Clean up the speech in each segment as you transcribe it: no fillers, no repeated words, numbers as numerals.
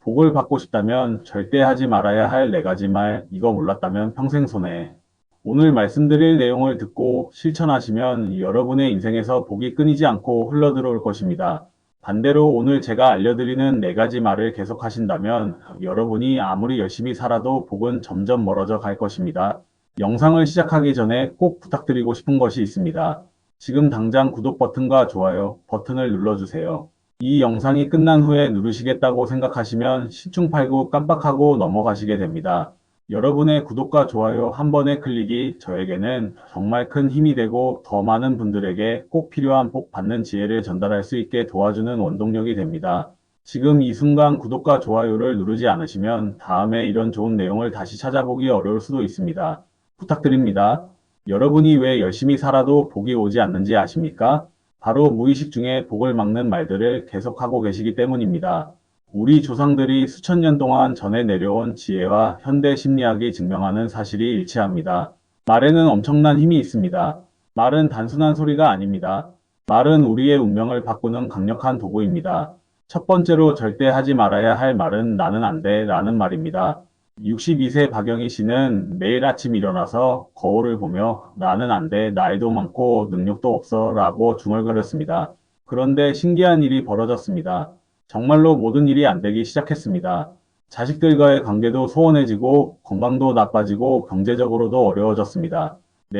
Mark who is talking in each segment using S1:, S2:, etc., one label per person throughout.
S1: 복을 받고 싶다면 절대 하지 말아야 할 네 가지 말, 이거 몰랐다면 평생 손해. 오늘 말씀드릴 내용을 듣고 실천하시면 여러분의 인생에서 복이 끊이지 않고 흘러들어올 것입니다. 반대로 오늘 제가 알려드리는 네 가지 말을 계속하신다면 여러분이 아무리 열심히 살아도 복은 점점 멀어져 갈 것입니다. 영상을 시작하기 전에 꼭 부탁드리고 싶은 것이 있습니다. 지금 당장 구독 버튼과 좋아요 버튼을 눌러주세요. 이 영상이 끝난 후에 누르시겠다고 생각하시면 시충팔구 깜빡하고 넘어가시게 됩니다. 여러분의 구독과 좋아요 한 번의 클릭이 저에게는 정말 큰 힘이 되고 더 많은 분들에게 꼭 필요한 복 받는 지혜를 전달할 수 있게 도와주는 원동력이 됩니다. 지금 이 순간 구독과 좋아요를 누르지 않으시면 다음에 이런 좋은 내용을 다시 찾아보기 어려울 수도 있습니다. 부탁드립니다. 여러분이 왜 열심히 살아도 복이 오지 않는지 아십니까? 바로 무의식 중에 복을 막는 말들을 계속하고 계시기 때문입니다. 우리 조상들이 수천 년 동안 전해 내려온 지혜와 현대 심리학이 증명하는 사실이 일치합니다. 말에는 엄청난 힘이 있습니다. 말은 단순한 소리가 아닙니다. 말은 우리의 운명을 바꾸는 강력한 도구입니다. 첫 번째로 절대 하지 말아야 할 말은 나는 안 돼 라는 말입니다. 62세 박영희 씨는 매일 아침 일어나서 거울을 보며 나는 안 돼, 나이도 많고 능력도 없어 라고 중얼거렸습니다. 그런데 신기한 일이 벌어졌습니다. 정말로 모든 일이 안 되기 시작했습니다. 자식들과의 관계도 소원해지고 건강도 나빠지고 경제적으로도 어려워졌습니다.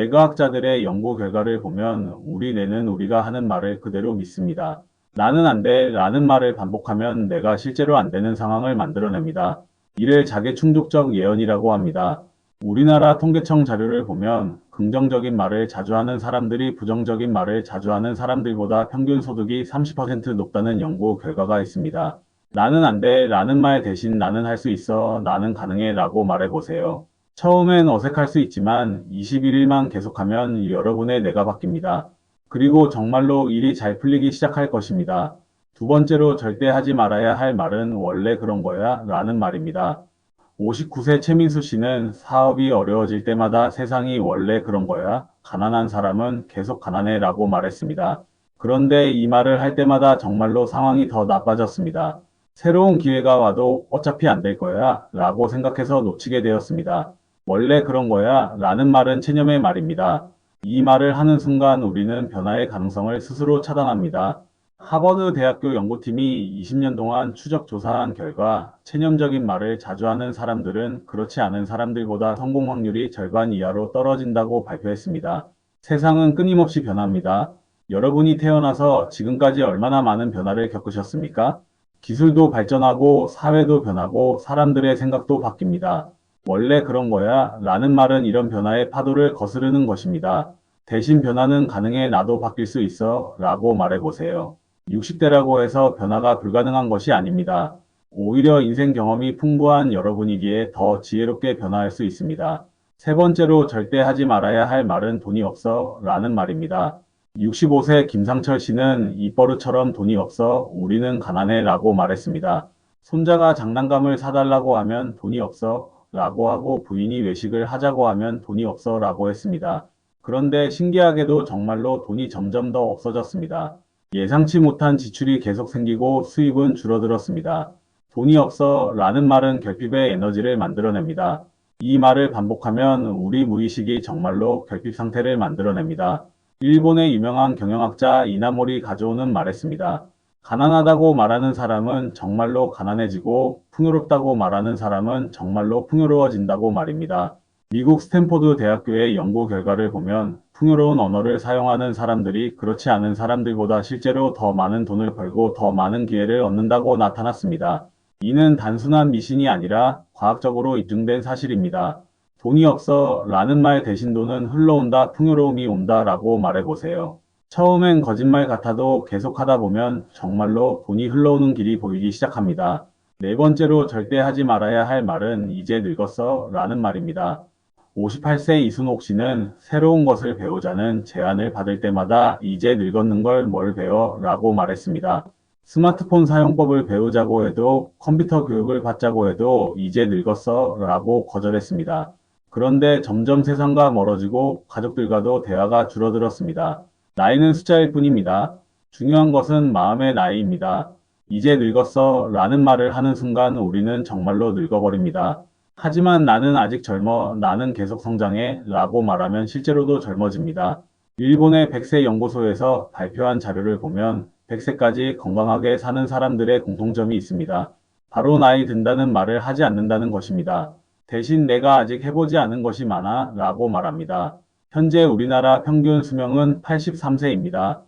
S1: 뇌과학자들의 연구 결과를 보면 우리 뇌는 우리가 하는 말을 그대로 믿습니다. 나는 안 돼 라는 말을 반복하면 내가 실제로 안 되는 상황을 만들어냅니다. 이를 자기충족적 예언이라고 합니다. 우리나라 통계청 자료를 보면 긍정적인 말을 자주 하는 사람들이 부정적인 말을 자주 하는 사람들보다 평균 소득이 30% 높다는 연구 결과가 있습니다. 나는 안 돼 라는 말 대신 나는 할 수 있어, 나는 가능해 라고 말해보세요. 처음엔 어색할 수 있지만 21일만 계속하면 여러분의 뇌가 바뀝니다. 그리고 정말로 일이 잘 풀리기 시작할 것입니다. 두 번째로 절대 하지 말아야 할 말은 원래 그런 거야 라는 말입니다. 59세 최민수 씨는 사업이 어려워질 때마다 세상이 원래 그런 거야. 가난한 사람은 계속 가난해 라고 말했습니다. 그런데 이 말을 할 때마다 정말로 상황이 더 나빠졌습니다. 새로운 기회가 와도 어차피 안 될 거야 라고 생각해서 놓치게 되었습니다. 원래 그런 거야 라는 말은 체념의 말입니다. 이 말을 하는 순간 우리는 변화의 가능성을 스스로 차단합니다. 하버드 대학교 연구팀이 20년 동안 추적 조사한 결과 체념적인 말을 자주 하는 사람들은 그렇지 않은 사람들보다 성공 확률이 절반 이하로 떨어진다고 발표했습니다. 세상은 끊임없이 변합니다. 여러분이 태어나서 지금까지 얼마나 많은 변화를 겪으셨습니까? 기술도 발전하고 사회도 변하고 사람들의 생각도 바뀝니다. 원래 그런 거야 라는 말은 이런 변화의 파도를 거스르는 것입니다. 대신 변화는 가능해 나도 바뀔 수 있어 라고 말해보세요. 60대라고 해서 변화가 불가능한 것이 아닙니다. 오히려 인생 경험이 풍부한 여러분이기에 더 지혜롭게 변화할 수 있습니다. 세 번째로 절대 하지 말아야 할 말은 돈이 없어 라는 말입니다. 65세 김상철 씨는 입버릇처럼 돈이 없어 우리는 가난해 라고 말했습니다. 손자가 장난감을 사달라고 하면 돈이 없어 라고 하고 부인이 외식을 하자고 하면 돈이 없어 라고 했습니다. 그런데 신기하게도 정말로 돈이 점점 더 없어졌습니다. 예상치 못한 지출이 계속 생기고 수입은 줄어들었습니다. 돈이 없어 라는 말은 결핍의 에너지를 만들어냅니다. 이 말을 반복하면 우리 무의식이 정말로 결핍 상태를 만들어냅니다. 일본의 유명한 경영학자 이나모리 가조는 말했습니다. 가난하다고 말하는 사람은 정말로 가난해지고 풍요롭다고 말하는 사람은 정말로 풍요로워진다고 말입니다. 미국 스탠포드 대학교의 연구 결과를 보면 풍요로운 언어를 사용하는 사람들이 그렇지 않은 사람들보다 실제로 더 많은 돈을 벌고 더 많은 기회를 얻는다고 나타났습니다. 이는 단순한 미신이 아니라 과학적으로 입증된 사실입니다. 돈이 없어 라는 말 대신 돈은 흘러온다, 풍요로움이 온다 라고 말해보세요. 처음엔 거짓말 같아도 계속하다 보면 정말로 돈이 흘러오는 길이 보이기 시작합니다. 네 번째로 절대 하지 말아야 할 말은 이제 늙었어 라는 말입니다. 58세 이순옥 씨는 새로운 것을 배우자는 제안을 받을 때마다 이제 늙었는 걸 뭘 배워 라고 말했습니다. 스마트폰 사용법을 배우자고 해도 컴퓨터 교육을 받자고 해도 이제 늙었어 라고 거절했습니다. 그런데 점점 세상과 멀어지고 가족들과도 대화가 줄어들었습니다. 나이는 숫자일 뿐입니다. 중요한 것은 마음의 나이입니다. 이제 늙었어 라는 말을 하는 순간 우리는 정말로 늙어버립니다. 하지만 나는 아직 젊어, 나는 계속 성장해 라고 말하면 실제로도 젊어집니다. 일본의 100세 연구소에서 발표한 자료를 보면 100세까지 건강하게 사는 사람들의 공통점이 있습니다. 바로 나이 든다는 말을 하지 않는다는 것입니다. 대신 내가 아직 해보지 않은 것이 많아 라고 말합니다. 현재 우리나라 평균 수명은 83세입니다.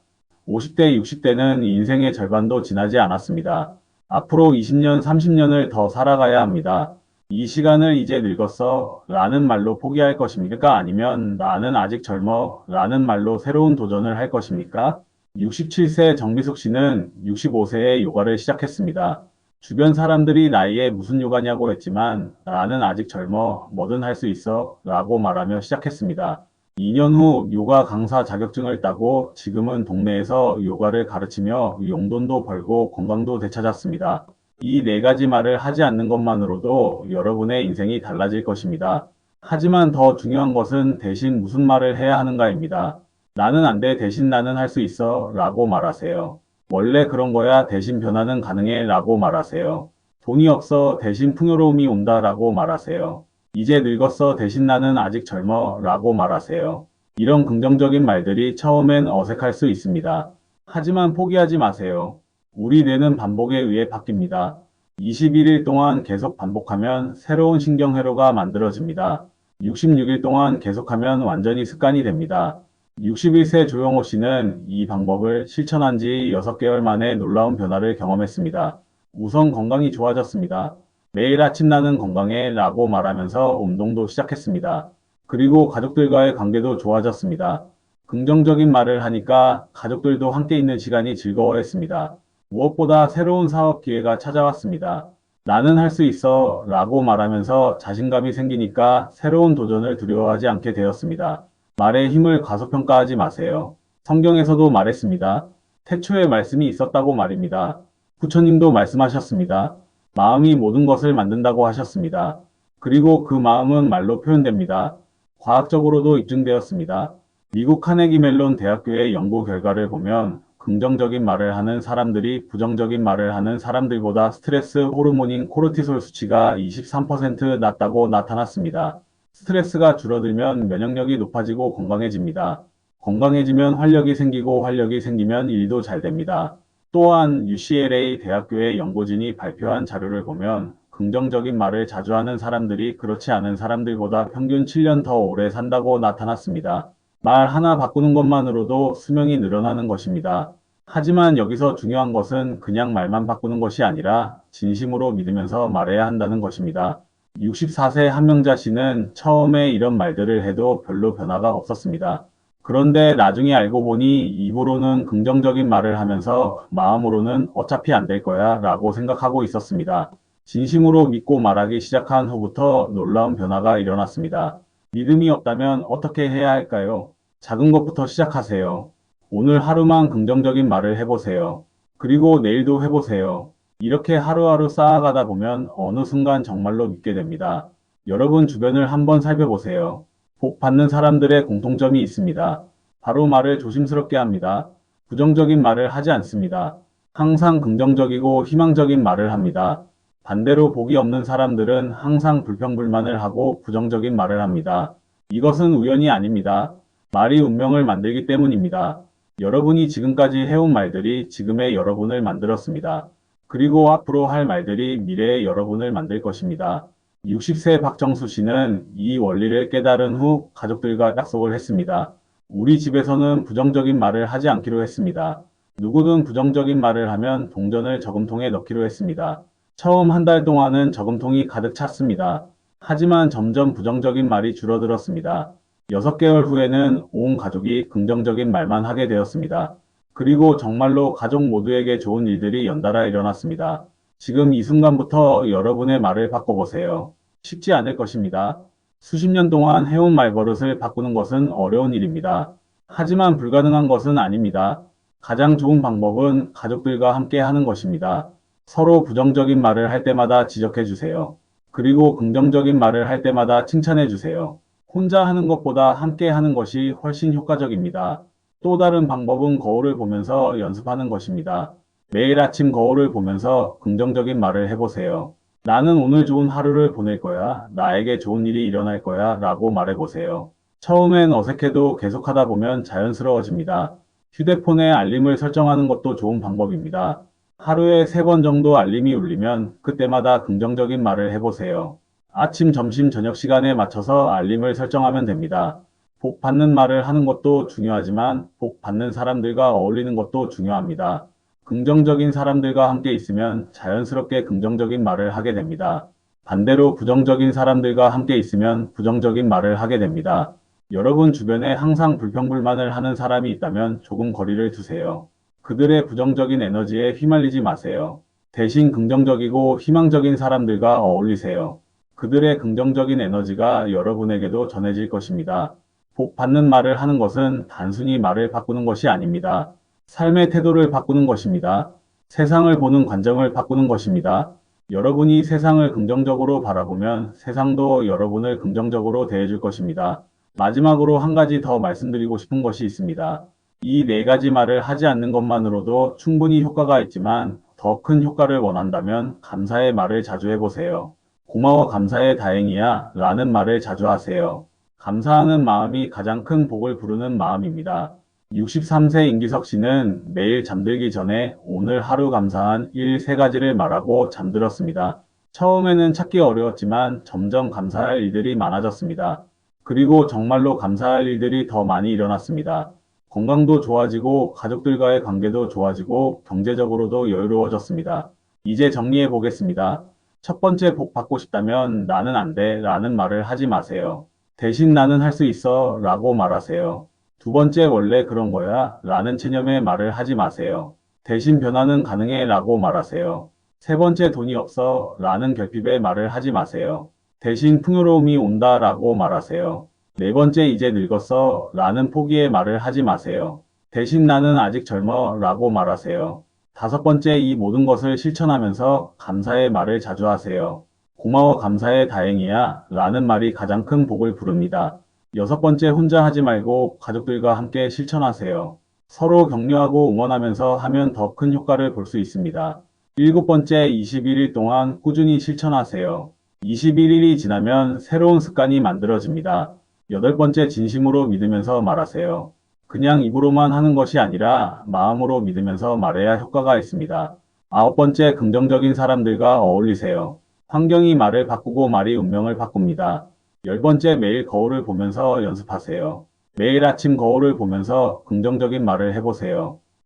S1: 50대, 60대는 인생의 절반도 지나지 않았습니다. 앞으로 20년, 30년을 더 살아가야 합니다. 이 시간을 이제 늙었어 라는 말로 포기할 것입니까? 아니면 나는 아직 젊어 라는 말로 새로운 도전을 할 것입니까? 67세 정미숙 씨는 65세에 요가를 시작했습니다. 주변 사람들이 나이에 무슨 요가냐고 했지만 나는 아직 젊어 뭐든 할 수 있어 라고 말하며 시작했습니다. 2년 후 요가 강사 자격증을 따고 지금은 동네에서 요가를 가르치며 용돈도 벌고 건강도 되찾았습니다. 이 네 가지 말을 하지 않는 것만으로도 여러분의 인생이 달라질 것입니다. 하지만 더 중요한 것은 대신 무슨 말을 해야 하는가입니다. 나는 안 돼 대신 나는 할 수 있어 라고 말하세요. 원래 그런 거야 대신 변화는 가능해 라고 말하세요. 돈이 없어 대신 풍요로움이 온다 라고 말하세요. 이제 늙었어 대신 나는 아직 젊어 라고 말하세요. 이런 긍정적인 말들이 처음엔 어색할 수 있습니다. 하지만 포기하지 마세요. 우리 뇌는 반복에 의해 바뀝니다. 21일 동안 계속 반복하면 새로운 신경회로가 만들어집니다. 66일 동안 계속하면 완전히 습관이 됩니다. 61세 조영호 씨는 이 방법을 실천한 지 6개월 만에 놀라운 변화를 경험했습니다. 우선 건강이 좋아졌습니다. 매일 아침 나는 건강해 라고 말하면서 운동도 시작했습니다. 그리고 가족들과의 관계도 좋아졌습니다. 긍정적인 말을 하니까 가족들도 함께 있는 시간이 즐거워했습니다. 무엇보다 새로운 사업 기회가 찾아왔습니다. 나는 할 수 있어 라고 말하면서 자신감이 생기니까 새로운 도전을 두려워하지 않게 되었습니다. 말의 힘을 과소평가하지 마세요. 성경에서도 말했습니다. 태초에 말씀이 있었다고 말입니다. 부처님도 말씀하셨습니다. 마음이 모든 것을 만든다고 하셨습니다. 그리고 그 마음은 말로 표현됩니다. 과학적으로도 입증되었습니다. 미국 카네기 멜론 대학교의 연구 결과를 보면 긍정적인 말을 하는 사람들이 부정적인 말을 하는 사람들보다 스트레스 호르몬인 코르티솔 수치가 23% 낮다고 나타났습니다. 스트레스가 줄어들면 면역력이 높아지고 건강해집니다. 건강해지면 활력이 생기고 활력이 생기면 일도 잘 됩니다. 또한 UCLA 대학교의 연구진이 발표한 자료를 보면 긍정적인 말을 자주 하는 사람들이 그렇지 않은 사람들보다 평균 7년 더 오래 산다고 나타났습니다. 말 하나 바꾸는 것만으로도 수명이 늘어나는 것입니다. 하지만 여기서 중요한 것은 그냥 말만 바꾸는 것이 아니라 진심으로 믿으면서 말해야 한다는 것입니다. 64세 한명자 씨는 처음에 이런 말들을 해도 별로 변화가 없었습니다. 그런데 나중에 알고 보니 입으로는 긍정적인 말을 하면서 마음으로는 어차피 안 될 거야 라고 생각하고 있었습니다. 진심으로 믿고 말하기 시작한 후부터 놀라운 변화가 일어났습니다. 믿음이 없다면 어떻게 해야 할까요? 작은 것부터 시작하세요. 오늘 하루만 긍정적인 말을 해보세요. 그리고 내일도 해보세요. 이렇게 하루하루 쌓아가다 보면 어느 순간 정말로 믿게 됩니다. 여러분 주변을 한번 살펴보세요. 복 받는 사람들의 공통점이 있습니다. 바로 말을 조심스럽게 합니다. 부정적인 말을 하지 않습니다. 항상 긍정적이고 희망적인 말을 합니다. 반대로 복이 없는 사람들은 항상 불평불만을 하고 부정적인 말을 합니다. 이것은 우연이 아닙니다. 말이 운명을 만들기 때문입니다. 여러분이 지금까지 해온 말들이 지금의 여러분을 만들었습니다. 그리고 앞으로 할 말들이 미래의 여러분을 만들 것입니다. 60세 박정수 씨는 이 원리를 깨달은 후 가족들과 약속을 했습니다. 우리 집에서는 부정적인 말을 하지 않기로 했습니다. 누구든 부정적인 말을 하면 동전을 저금통에 넣기로 했습니다. 처음 한 달 동안은 저금통이 가득 찼습니다. 하지만 점점 부정적인 말이 줄어들었습니다. 6개월 후에는 온 가족이 긍정적인 말만 하게 되었습니다. 그리고 정말로 가족 모두에게 좋은 일들이 연달아 일어났습니다. 지금 이 순간부터 여러분의 말을 바꿔보세요. 쉽지 않을 것입니다. 수십 년 동안 해온 말버릇을 바꾸는 것은 어려운 일입니다. 하지만 불가능한 것은 아닙니다. 가장 좋은 방법은 가족들과 함께 하는 것입니다. 서로 부정적인 말을 할 때마다 지적해 주세요. 그리고 긍정적인 말을 할 때마다 칭찬해 주세요. 혼자 하는 것보다 함께 하는 것이 훨씬 효과적입니다. 또 다른 방법은 거울을 보면서 연습하는 것입니다. 매일 아침 거울을 보면서 긍정적인 말을 해보세요. 나는 오늘 좋은 하루를 보낼 거야. 나에게 좋은 일이 일어날 거야. 라고 말해보세요. 처음엔 어색해도 계속하다 보면 자연스러워집니다. 휴대폰에 알림을 설정하는 것도 좋은 방법입니다. 하루에 3번 정도 알림이 울리면 그때마다 긍정적인 말을 해보세요. 아침, 점심, 저녁 시간에 맞춰서 알림을 설정하면 됩니다. 복 받는 말을 하는 것도 중요하지만 복 받는 사람들과 어울리는 것도 중요합니다. 긍정적인 사람들과 함께 있으면 자연스럽게 긍정적인 말을 하게 됩니다. 반대로 부정적인 사람들과 함께 있으면 부정적인 말을 하게 됩니다. 여러분 주변에 항상 불평불만을 하는 사람이 있다면 조금 거리를 두세요. 그들의 부정적인 에너지에 휘말리지 마세요. 대신 긍정적이고 희망적인 사람들과 어울리세요. 그들의 긍정적인 에너지가 여러분에게도 전해질 것입니다. 복 받는 말을 하는 것은 단순히 말을 바꾸는 것이 아닙니다. 삶의 태도를 바꾸는 것입니다. 세상을 보는 관점을 바꾸는 것입니다. 여러분이 세상을 긍정적으로 바라보면 세상도 여러분을 긍정적으로 대해줄 것입니다. 마지막으로 한 가지 더 말씀드리고 싶은 것이 있습니다. 이 4가지 말을 하지 않는 것만으로도 충분히 효과가 있지만 더 큰 효과를 원한다면 감사의 말을 자주 해보세요. 고마워, 감사해, 다행이야 라는 말을 자주 하세요. 감사하는 마음이 가장 큰 복을 부르는 마음입니다. 63세 임기석 씨는 매일 잠들기 전에 오늘 하루 감사한 일 3가지를 말하고 잠들었습니다. 처음에는 찾기 어려웠지만 점점 감사할 일들이 많아졌습니다. 그리고 정말로 감사할 일들이 더 많이 일어났습니다. 건강도 좋아지고 가족들과의 관계도 좋아지고 경제적으로도 여유로워졌습니다. 이제 정리해 보겠습니다. 첫 번째, 복 받고 싶다면 나는 안 돼 라는 말을 하지 마세요. 대신 나는 할 수 있어 라고 말하세요. 두 번째, 원래 그런 거야 라는 체념의 말을 하지 마세요. 대신 변화는 가능해 라고 말하세요. 세 번째, 돈이 없어 라는 결핍의 말을 하지 마세요. 대신 풍요로움이 온다 라고 말하세요. 네 번째, 이제 늙었어 라는 포기의 말을 하지 마세요. 대신 나는 아직 젊어 라고 말하세요. 다섯 번째, 이 모든 것을 실천하면서 감사의 말을 자주 하세요. 고마워, 감사해, 다행이야 라는 말이 가장 큰 복을 부릅니다. 여섯 번째, 혼자 하지 말고 가족들과 함께 실천하세요. 서로 격려하고 응원하면서 하면 더 큰 효과를 볼 수 있습니다. 일곱 번째, 21일 동안 꾸준히 실천하세요. 21일이 지나면 새로운 습관이 만들어집니다. 여덟 번째, 진심으로 믿으면서 말하세요. 그냥 입으로만 하는 것이 아니라 마음으로 믿으면서 말해야 효과가 있습니다. 아홉 번째, 긍정적인 사람들과 어울리세요. 환경이 말을 바꾸고 말이 운명을 바꿉니다. 열 번째, 매일 거울을 보면서 연습하세요. 매일 아침 거울을 보면서 긍정적인 말을 해보세요.